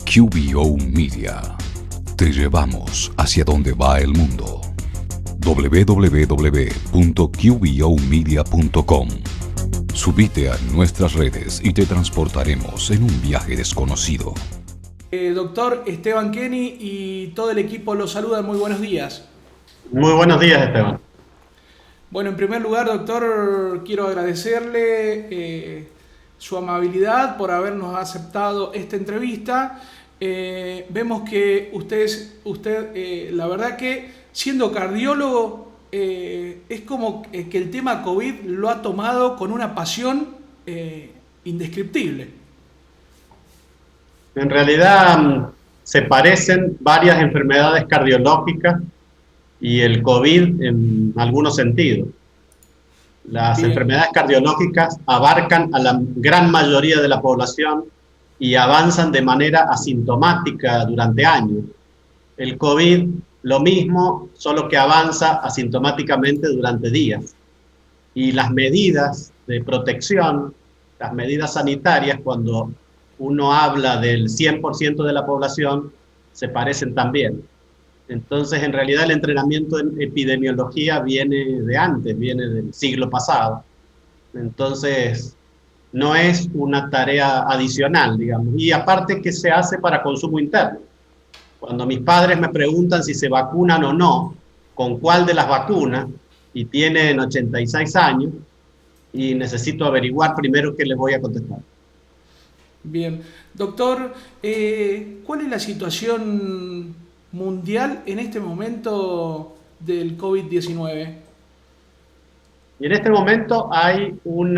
QBO Media. Te llevamos hacia donde va el mundo. www.qbomedia.com. Subite a nuestras redes y te transportaremos en un viaje desconocido. Doctor Esteban Kenny y todo el equipo los saludan. Muy buenos días. Muy buenos días, Esteban. Bueno, en primer lugar, doctor, quiero agradecerle su amabilidad por habernos aceptado esta entrevista. Vemos que usted la verdad que siendo cardiólogo, es como que el tema COVID lo ha tomado con una pasión indescriptible. En realidad se parecen varias enfermedades cardiológicas y el COVID en algunos sentidos. Las Bien. enfermedades cardiológicas abarcan a la gran mayoría de la población y avanzan de manera asintomática durante años. El COVID, lo mismo, solo que avanza asintomáticamente durante días. Y las medidas de protección, las medidas sanitarias, cuando uno habla del 100% de la población, se parecen también. Entonces, en realidad, el entrenamiento en epidemiología viene de antes, viene del siglo pasado. Entonces, no es una tarea adicional, digamos. Y aparte que se hace para consumo interno. Cuando mis padres me preguntan si se vacunan o no, con cuál de las vacunas, y tienen 86 años, y necesito averiguar primero qué les voy a contestar. Bien. Doctor, ¿cuál es la situación mundial en este momento del COVID-19? Y en este momento hay un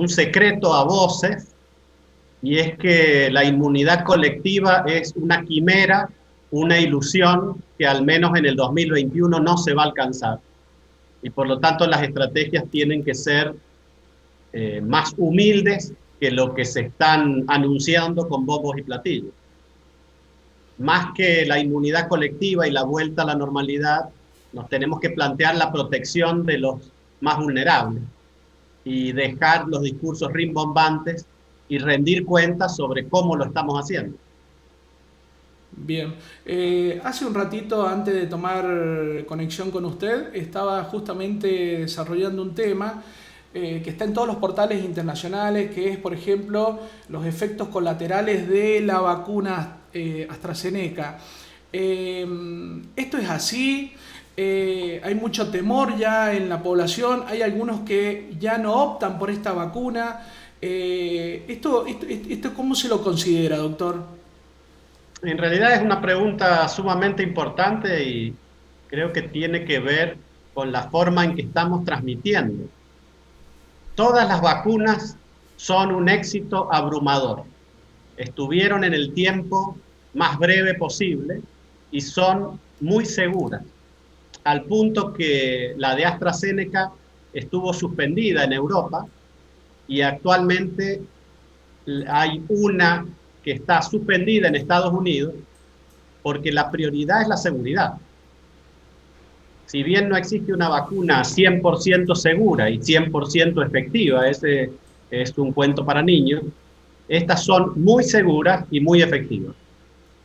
secreto a voces, y es que la inmunidad colectiva es una quimera, una ilusión que al menos en el 2021 no se va a alcanzar. Y por lo tanto las estrategias tienen que ser más humildes que lo que se están anunciando con bombos y platillos. Más que la inmunidad colectiva y la vuelta a la normalidad, nos tenemos que plantear la protección de los más vulnerables y dejar los discursos rimbombantes y rendir cuentas sobre cómo lo estamos haciendo. Bien, hace un ratito antes de tomar conexión con usted estaba justamente desarrollando un tema que está en todos los portales internacionales, que es por ejemplo los efectos colaterales de la vacuna AstraZeneca. ¿Esto es así? Hay mucho temor ya en la población, hay algunos que ya no optan por esta vacuna. ¿Esto cómo se lo considera, doctor? En realidad es una pregunta sumamente importante y creo que tiene que ver con la forma en que estamos transmitiendo. Todas las vacunas son un éxito abrumador. Estuvieron en el tiempo más breve posible y son muy seguras, al punto que la de AstraZeneca estuvo suspendida en Europa y actualmente hay una que está suspendida en Estados Unidos porque la prioridad es la seguridad. Si bien no existe una vacuna 100% segura y 100% efectiva, ese es un cuento para niños, estas son muy seguras y muy efectivas.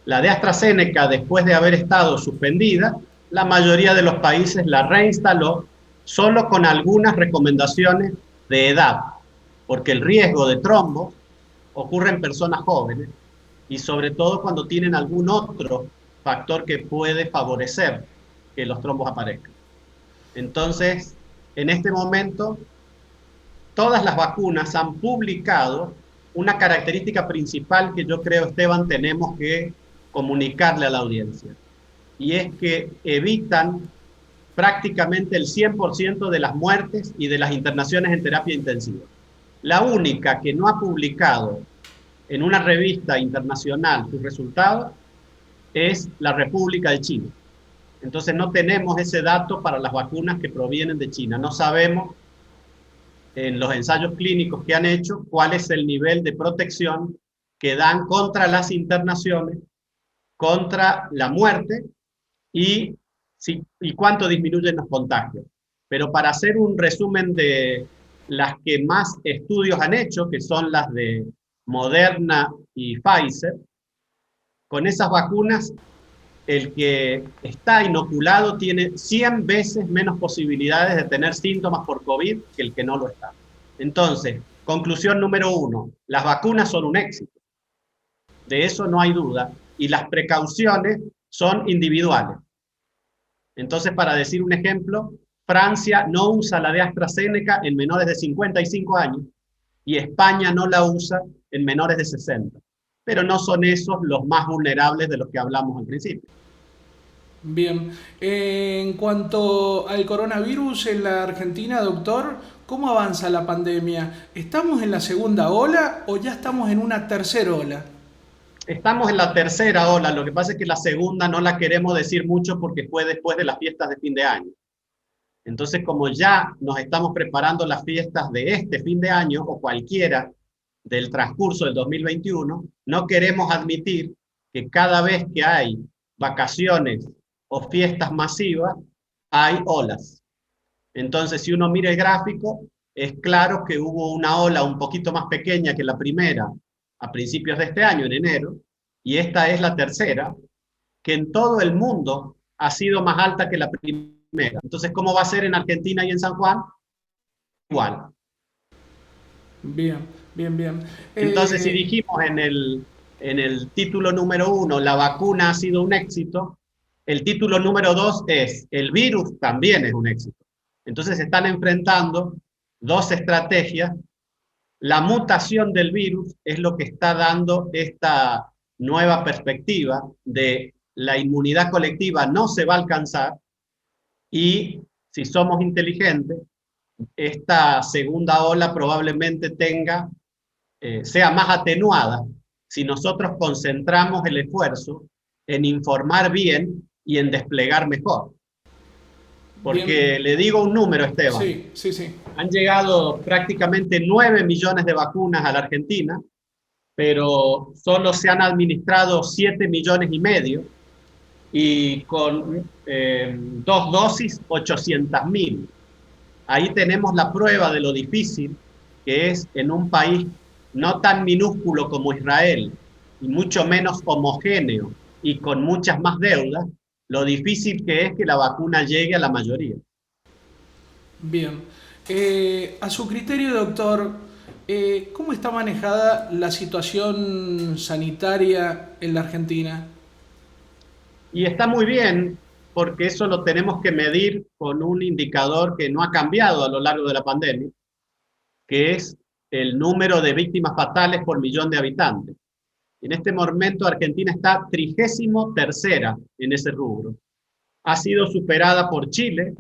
La de AstraZeneca, después de haber estado suspendida, la mayoría de los países la reinstaló solo con algunas recomendaciones de edad, porque el riesgo de trombos ocurre en personas jóvenes y sobre todo cuando tienen algún otro factor que puede favorecer que los trombos aparezcan. Entonces, en este momento, todas las vacunas han publicado una característica principal que yo creo, Esteban, tenemos que comunicarle a la audiencia, y es que evitan prácticamente el 100% de las muertes y de las internaciones en terapia intensiva. La única que no ha publicado en una revista internacional sus resultados es la República de China. Entonces no tenemos ese dato para las vacunas que provienen de China. No sabemos en los ensayos clínicos que han hecho cuál es el nivel de protección que dan contra las internaciones, contra la muerte y cuánto disminuyen los contagios. Pero para hacer un resumen de las que más estudios han hecho, que son las de Moderna y Pfizer, Con esas vacunas, el que está inoculado tiene 100 veces menos posibilidades de tener síntomas por COVID que el que no lo está. Entonces, conclusión número 1, las vacunas son un éxito. De eso no hay duda. Y las precauciones son individuales. Entonces, para decir un ejemplo, Francia no usa la de AstraZeneca en menores de 55 años y España no la usa en menores de 60. Pero no son esos los más vulnerables de los que hablamos al principio. Bien, en cuanto al coronavirus en la Argentina, doctor, ¿cómo avanza la pandemia? ¿Estamos en la segunda ola o ya estamos en una tercera ola? Estamos en la tercera ola, lo que pasa es que la segunda no la queremos decir mucho porque fue después de las fiestas de fin de año. Entonces, como ya nos estamos preparando las fiestas de este fin de año o cualquiera del transcurso del 2021, no queremos admitir que cada vez que hay vacaciones o fiestas masivas, hay olas. Entonces, si uno mira el gráfico, es claro que hubo una ola un poquito más pequeña que la primera a principios de este año, en enero, y esta es la tercera, que en todo el mundo ha sido más alta que la primera. Entonces, ¿cómo va a ser en Argentina y en San Juan? Igual. Bien, bien, bien. Entonces, si dijimos en el título número 1, la vacuna ha sido un éxito, el título número 2 es, el virus también es un éxito. Entonces, se están enfrentando dos estrategias. La mutación del virus es lo que está dando esta nueva perspectiva de la inmunidad colectiva no se va a alcanzar y si somos inteligentes, esta segunda ola probablemente sea más atenuada si nosotros concentramos el esfuerzo en informar bien y en desplegar mejor. Porque bien. Le digo un número, Esteban. Sí, sí, sí. Han llegado prácticamente 9 millones de vacunas a la Argentina, pero solo se han administrado 7 millones y medio, y con 2 dosis, 800.000. Ahí tenemos la prueba de lo difícil que es en un país no tan minúsculo como Israel, y mucho menos homogéneo, y con muchas más deudas, lo difícil que es que la vacuna llegue a la mayoría. Bien. A su criterio, doctor, ¿cómo está manejada la situación sanitaria en la Argentina? Y está muy bien, porque eso lo tenemos que medir con un indicador que no ha cambiado a lo largo de la pandemia, que es el número de víctimas fatales por millón de habitantes. En este momento Argentina está 33ª en ese rubro. Ha sido superada por Chile,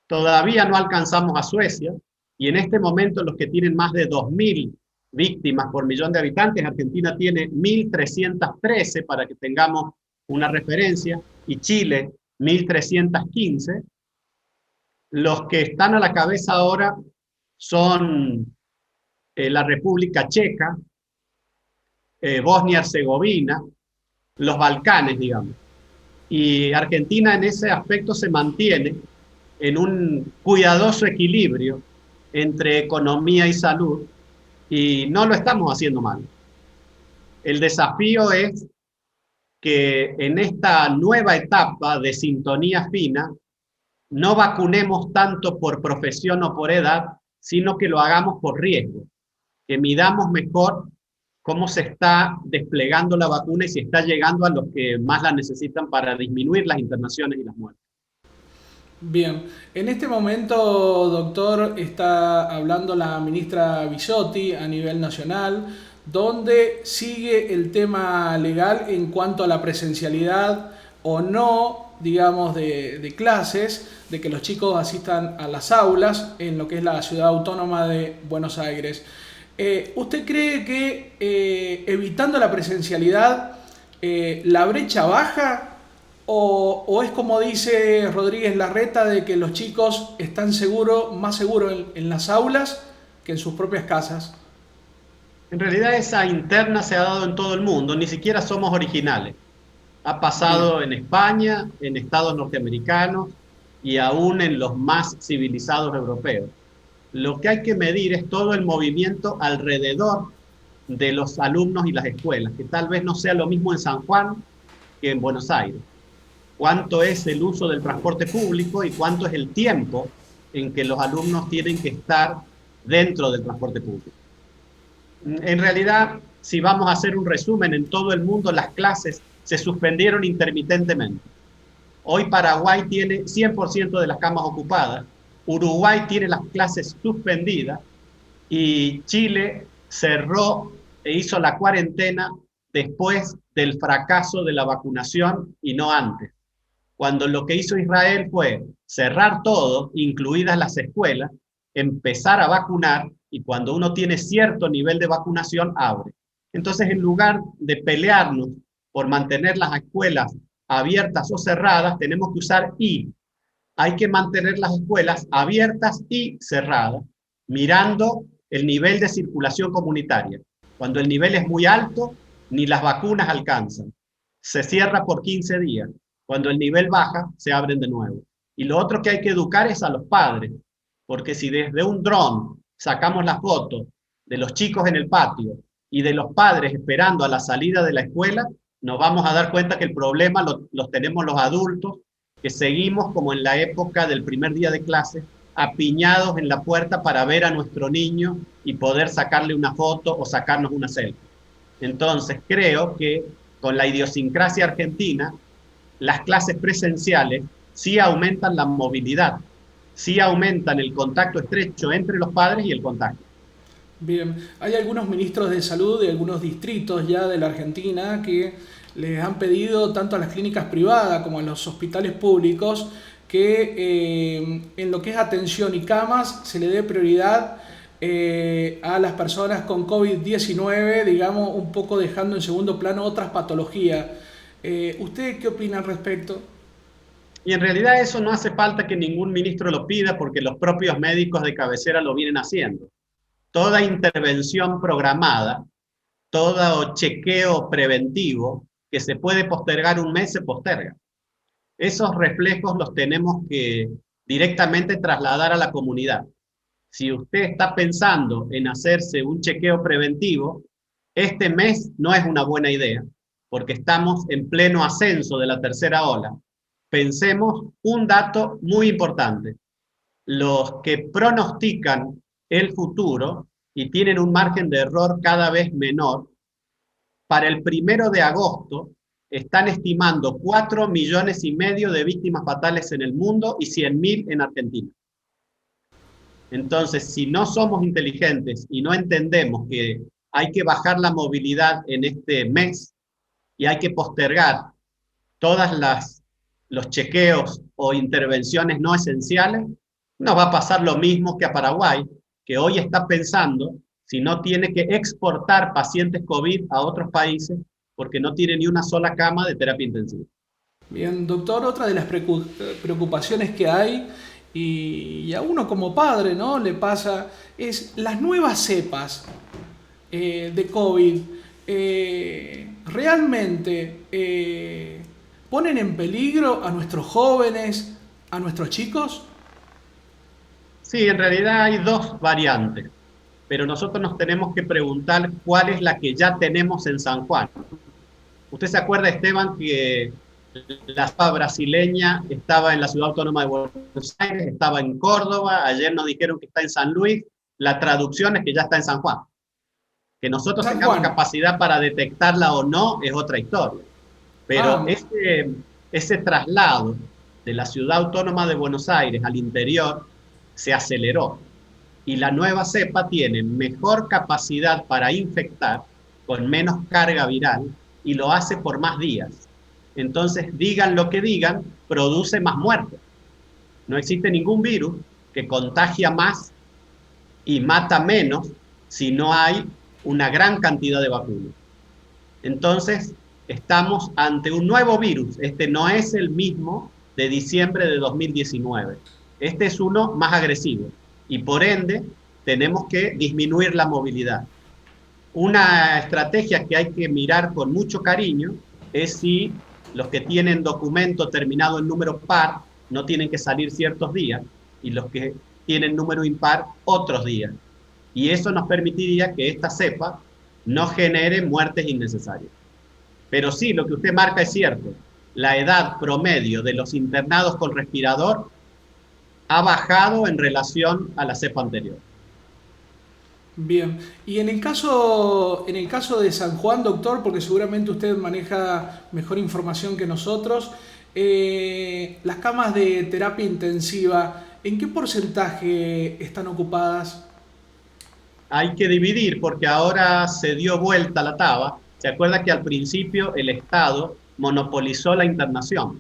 todavía no alcanzamos a Suecia, y en este momento los que tienen más de 2.000 víctimas por millón de habitantes, Argentina tiene 1.313, para que tengamos una referencia, y Chile 1.315. Los que están a la cabeza ahora son la República Checa, Bosnia-Herzegovina, los Balcanes, digamos. Y Argentina en ese aspecto se mantiene en un cuidadoso equilibrio entre economía y salud, y no lo estamos haciendo mal. El desafío es que en esta nueva etapa de sintonía fina no vacunemos tanto por profesión o por edad, sino que lo hagamos por riesgo, que midamos mejor cómo se está desplegando la vacuna y si está llegando a los que más la necesitan para disminuir las internaciones y las muertes. Bien, en este momento, doctor, está hablando la ministra Bisotti a nivel nacional, donde sigue el tema legal en cuanto a la presencialidad o no, digamos, de clases, de que los chicos asistan a las aulas en lo que es la ciudad autónoma de Buenos Aires. ¿Usted cree que evitando la presencialidad la brecha baja? ¿O es como dice Rodríguez Larreta, de que los chicos están más seguros en las aulas que en sus propias casas? En realidad esa interna se ha dado en todo el mundo, ni siquiera somos originales. Ha pasado en España, en estados norteamericanos y aún en los más civilizados europeos. Lo que hay que medir es todo el movimiento alrededor de los alumnos y las escuelas, que tal vez no sea lo mismo en San Juan que en Buenos Aires. Cuánto es el uso del transporte público y cuánto es el tiempo en que los alumnos tienen que estar dentro del transporte público. En realidad, si vamos a hacer un resumen, en todo el mundo las clases se suspendieron intermitentemente. Hoy Paraguay tiene 100% de las camas ocupadas, Uruguay tiene las clases suspendidas y Chile cerró e hizo la cuarentena después del fracaso de la vacunación y no antes. Cuando lo que hizo Israel fue cerrar todo, incluidas las escuelas, empezar a vacunar, y cuando uno tiene cierto nivel de vacunación, abre. Entonces, en lugar de pelearnos por mantener las escuelas abiertas o cerradas, tenemos que usar y. Hay que mantener las escuelas abiertas y cerradas, mirando el nivel de circulación comunitaria. Cuando el nivel es muy alto, ni las vacunas alcanzan. Se cierra por 15 días. Cuando el nivel baja, se abren de nuevo. Y lo otro que hay que educar es a los padres, porque si desde un dron sacamos la foto de los chicos en el patio y de los padres esperando a la salida de la escuela, nos vamos a dar cuenta que el problema los tenemos los adultos, que seguimos como en la época del primer día de clase, apiñados en la puerta para ver a nuestro niño y poder sacarle una foto o sacarnos una selfie. Entonces creo que con la idiosincrasia argentina, las clases presenciales sí aumentan la movilidad, sí aumentan el contacto estrecho entre los padres y el contacto. Bien, hay algunos ministros de salud de algunos distritos ya de la Argentina que les han pedido tanto a las clínicas privadas como a los hospitales públicos que en lo que es atención y camas se le dé prioridad a las personas con COVID-19, digamos, un poco dejando en segundo plano otras patologías. ¿Usted qué opina al respecto? Y en realidad eso no hace falta que ningún ministro lo pida porque los propios médicos de cabecera lo vienen haciendo. Toda intervención programada, todo chequeo preventivo que se puede postergar un mes, se posterga. Esos reflejos los tenemos que directamente trasladar a la comunidad. Si usted está pensando en hacerse un chequeo preventivo, este mes no es una buena idea, porque estamos en pleno ascenso de la tercera ola. Pensemos un dato muy importante. Los que pronostican el futuro y tienen un margen de error cada vez menor, para el 1 de agosto están estimando 4,5 millones de víctimas fatales en el mundo y 100.000 en Argentina. Entonces, si no somos inteligentes y no entendemos que hay que bajar la movilidad en este mes y hay que postergar todas los chequeos o intervenciones no esenciales, nos va a pasar lo mismo que a Paraguay, que hoy está pensando si no tiene que exportar pacientes COVID a otros países porque no tiene ni una sola cama de terapia intensiva. Bien, doctor, otra de las preocupaciones que hay, y a uno como padre, ¿no?, le pasa, es las nuevas cepas de COVID. ¿Realmente ponen en peligro a nuestros jóvenes, a nuestros chicos? Sí, en realidad hay dos variantes, pero nosotros nos tenemos que preguntar cuál es la que ya tenemos en San Juan. ¿Usted se acuerda, Esteban, que la cepa brasileña estaba en la Ciudad Autónoma de Buenos Aires, estaba en Córdoba, ayer nos dijeron que está en San Luis, la traducción es que ya está en San Juan? Que nosotros tengamos capacidad para detectarla o no es otra historia. Pero ese traslado de la Ciudad Autónoma de Buenos Aires al interior se aceleró. Y la nueva cepa tiene mejor capacidad para infectar, con menos carga viral, y lo hace por más días. Entonces, digan lo que digan, produce más muertes. No existe ningún virus que contagia más y mata menos si no hay una gran cantidad de vacunas. Entonces, estamos ante un nuevo virus. Este no es el mismo de diciembre de 2019. Este es uno más agresivo y por ende tenemos que disminuir la movilidad. Una estrategia que hay que mirar con mucho cariño es si los que tienen documento terminado en número par no tienen que salir ciertos días y los que tienen número impar otros días. Y eso nos permitiría que esta cepa no genere muertes innecesarias. Pero sí, lo que usted marca es cierto. La edad promedio de los internados con respirador ha bajado en relación a la cepa anterior. Bien, y en el caso de San Juan, doctor, porque seguramente usted maneja mejor información que nosotros, las camas de terapia intensiva, ¿en qué porcentaje están ocupadas? Hay que dividir porque ahora se dio vuelta la taba. Se acuerda que al principio el Estado monopolizó la internación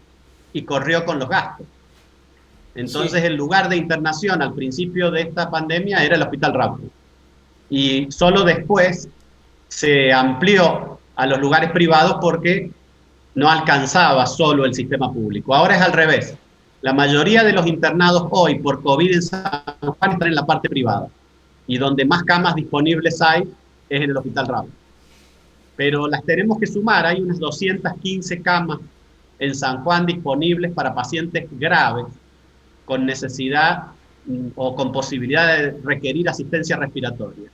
y corrió con los gastos. Entonces Sí, el lugar de internación al principio de esta pandemia era el Hospital Rauco. Y solo después se amplió a los lugares privados porque no alcanzaba solo el sistema público. Ahora es al revés. La mayoría de los internados hoy por COVID en San Juan están en la parte privada. Y donde más camas disponibles hay es en el Hospital Rauco. Pero las tenemos que sumar. Hay unas 215 camas en San Juan disponibles para pacientes graves con necesidad o con posibilidad de requerir asistencia respiratoria.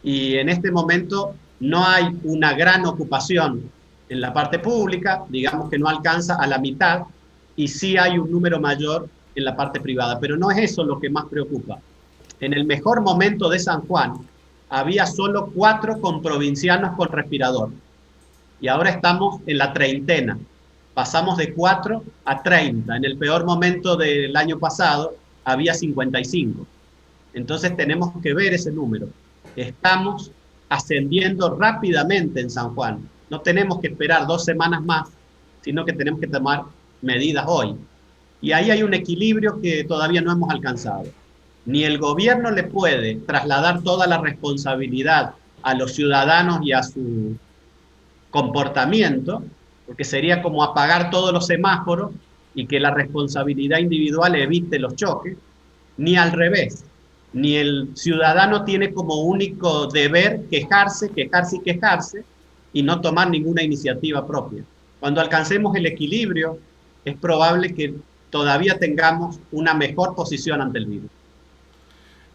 Y en este momento no hay una gran ocupación en la parte pública, digamos que no alcanza a la mitad, y sí hay un número mayor en la parte privada, pero no es eso lo que más preocupa. En el mejor momento de San Juan había solo 4 comprovincianos con respirador, y ahora estamos en la treintena. Pasamos de 4 a 30. En el peor momento del año pasado había 55. Entonces tenemos que ver ese número. Estamos ascendiendo rápidamente en San Juan. No tenemos que esperar 2 semanas más, sino que tenemos que tomar medidas hoy. Y ahí hay un equilibrio que todavía no hemos alcanzado. Ni el gobierno le puede trasladar toda la responsabilidad a los ciudadanos y a su comportamiento, porque sería como apagar todos los semáforos y que la responsabilidad individual evite los choques, ni al revés. Ni el ciudadano tiene como único deber quejarse, quejarse y quejarse y no tomar ninguna iniciativa propia. Cuando alcancemos el equilibrio, es probable que todavía tengamos una mejor posición ante el virus.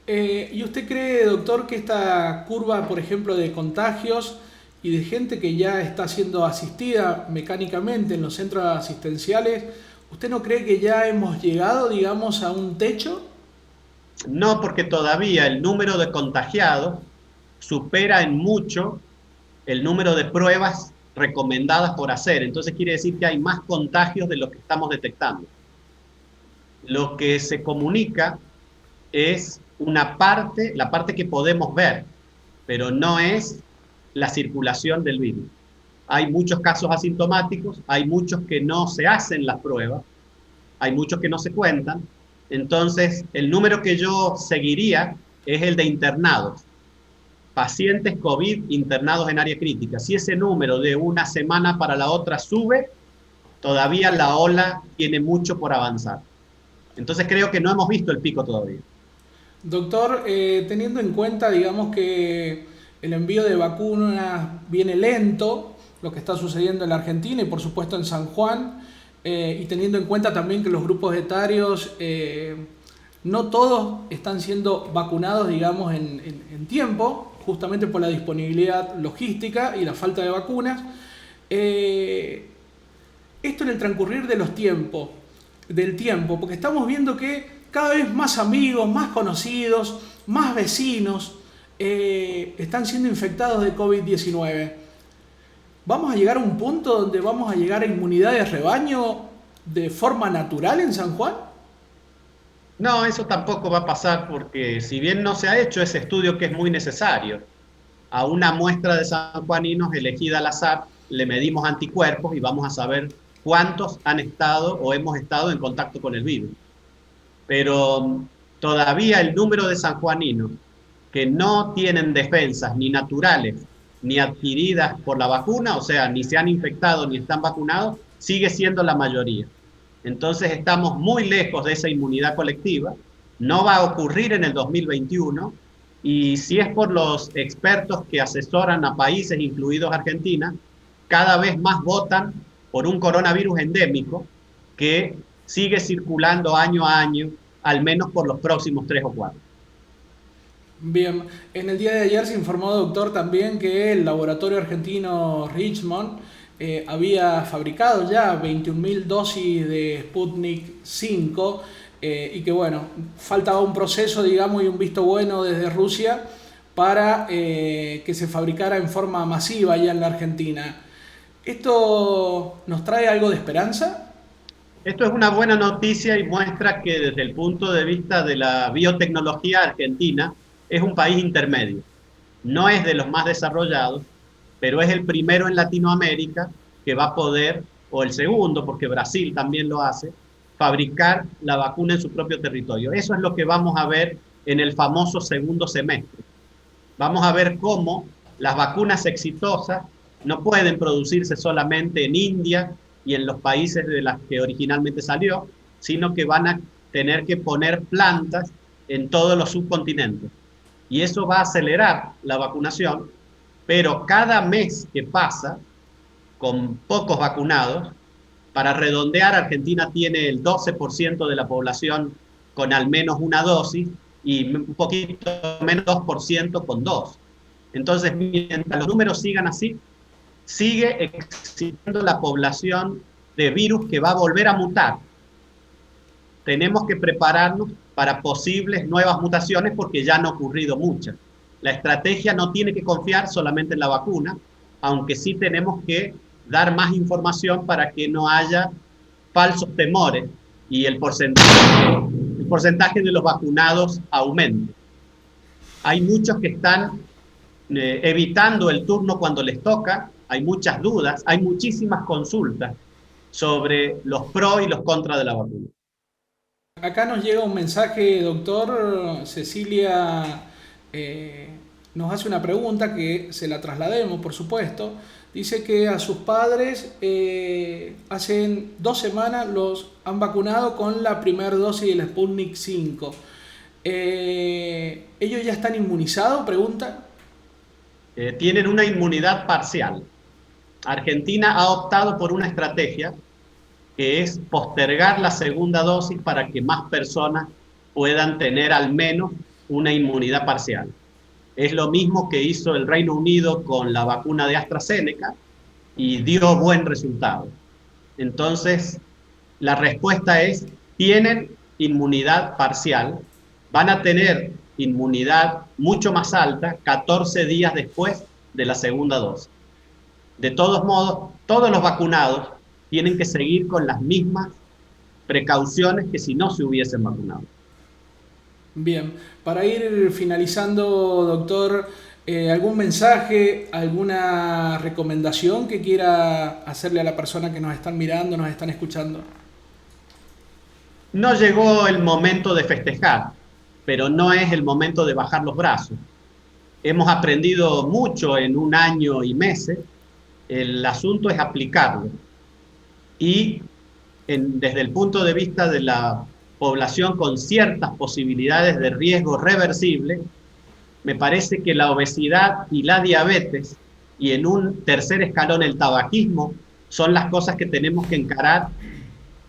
¿Y usted cree, doctor, que esta curva, por ejemplo, de contagios y de gente que ya está siendo asistida mecánicamente en los centros asistenciales, ¿usted no cree que ya hemos llegado, digamos, a un techo? No, porque todavía el número de contagiados supera en mucho el número de pruebas recomendadas por hacer. Entonces quiere decir que hay más contagios de lo que estamos detectando. Lo que se comunica es una parte, la parte que podemos ver, pero no es la circulación del virus. Hay muchos casos asintomáticos, hay muchos que no se hacen las pruebas, hay muchos que no se cuentan. Entonces, el número que yo seguiría es el de internados, pacientes COVID internados en área crítica. Si ese número de una semana para la otra sube, todavía la ola tiene mucho por avanzar. Entonces creo que no hemos visto el pico todavía. Doctor, teniendo en cuenta, digamos, que el envío de vacunas viene lento, lo que está sucediendo en la Argentina y por supuesto en San Juan, y teniendo en cuenta también que los grupos etarios, no todos están siendo vacunados, digamos, en tiempo, justamente por la disponibilidad logística y la falta de vacunas. Esto en el transcurrir de los tiempos, del tiempo, porque estamos viendo que cada vez más amigos, más conocidos, más vecinos están siendo infectados de COVID-19. ¿Vamos a llegar a un punto donde vamos a llegar a inmunidad de rebaño de forma natural en San Juan? No, eso tampoco va a pasar porque si bien no se ha hecho ese estudio que es muy necesario, a una muestra de sanjuaninos elegida al azar le medimos anticuerpos y vamos a saber cuántos han estado o hemos estado en contacto con el virus. Pero todavía el número de sanjuaninos que no tienen defensas ni naturales ni adquiridas por la vacuna, o sea, ni se han infectado ni están vacunados, sigue siendo la mayoría. Entonces estamos muy lejos de esa inmunidad colectiva, no va a ocurrir en el 2021, y si es por los expertos que asesoran a países, incluidos Argentina, cada vez más votan por un coronavirus endémico que sigue circulando año a año, al menos por los próximos 3 o 4. Bien, en el día de ayer se informó, doctor, también que el laboratorio argentino Richmond había fabricado ya 21.000 dosis de Sputnik 5 y que bueno, faltaba un proceso, digamos, y un visto bueno desde Rusia para que se fabricara en forma masiva allá en la Argentina. ¿Esto nos trae algo de esperanza? Esto es una buena noticia y muestra que desde el punto de vista de la biotecnología argentina es un país intermedio. No es de los más desarrollados, pero es el primero en Latinoamérica que va a poder, o el segundo, porque Brasil también lo hace, fabricar la vacuna en su propio territorio. Eso es lo que vamos a ver en el famoso segundo semestre. Vamos a ver cómo las vacunas exitosas no pueden producirse solamente en India y en los países de las que originalmente salió, sino que van a tener que poner plantas en todos los subcontinentes. Y eso va a acelerar la vacunación, pero cada mes que pasa, con pocos vacunados, para redondear, Argentina tiene el 12% de la población con al menos una dosis y un poquito menos 2% con dos. Entonces, mientras los números sigan así, sigue existiendo la población de virus que va a volver a mutar. Tenemos que prepararnos para posibles nuevas mutaciones porque ya han ocurrido muchas. La estrategia no tiene que confiar solamente en la vacuna, aunque sí tenemos que dar más información para que no haya falsos temores y el porcentaje de los vacunados aumente. Hay muchos que están evitando el turno cuando les toca, hay muchas dudas, hay muchísimas consultas sobre los pros y los contras de la vacuna. Acá nos llega un mensaje, doctor. Cecilia nos hace una pregunta que se la traslademos, por supuesto. Dice que a sus padres hace 2 semanas los han vacunado con la primera dosis del Sputnik 5. ¿Ellos ya están inmunizados? Pregunta. Tienen una inmunidad parcial. Argentina ha optado por una estrategia que es postergar la segunda dosis para que más personas puedan tener al menos una inmunidad parcial. Es lo mismo que hizo el Reino Unido con la vacuna de AstraZeneca y dio buen resultado. Entonces, la respuesta es, tienen inmunidad parcial, van a tener inmunidad mucho más alta 14 días después de la segunda dosis. De todos modos, todos los vacunados tienen que seguir con las mismas precauciones que si no se hubiesen vacunado. Bien, para ir finalizando, doctor, ¿algún mensaje, alguna recomendación que quiera hacerle a la persona que nos están mirando, nos están escuchando? No llegó el momento de festejar, pero no es el momento de bajar los brazos. Hemos aprendido mucho en 1 año y meses, el asunto es aplicarlo. Y desde el punto de vista de la población con ciertas posibilidades de riesgo reversible, me parece que la obesidad y la diabetes, y en un tercer escalón el tabaquismo, son las cosas que tenemos que encarar,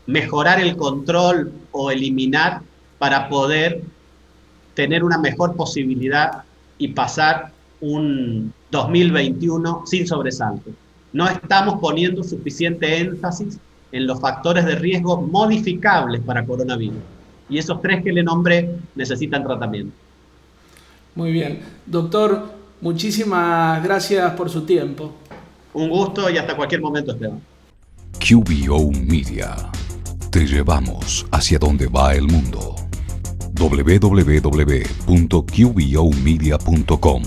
mejorar el control o eliminar para poder tener una mejor posibilidad y pasar un 2021 sin sobresalto. No estamos poniendo suficiente énfasis en los factores de riesgo modificables para coronavirus. Y esos 3 que le nombré necesitan tratamiento. Muy bien. Doctor, muchísimas gracias por su tiempo. Un gusto y hasta cualquier momento, Esteban. QBO Media. Te llevamos hacia donde va el mundo. www.qbomedia.com.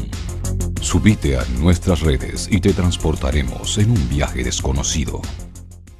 Subite a nuestras redes y te transportaremos en un viaje desconocido.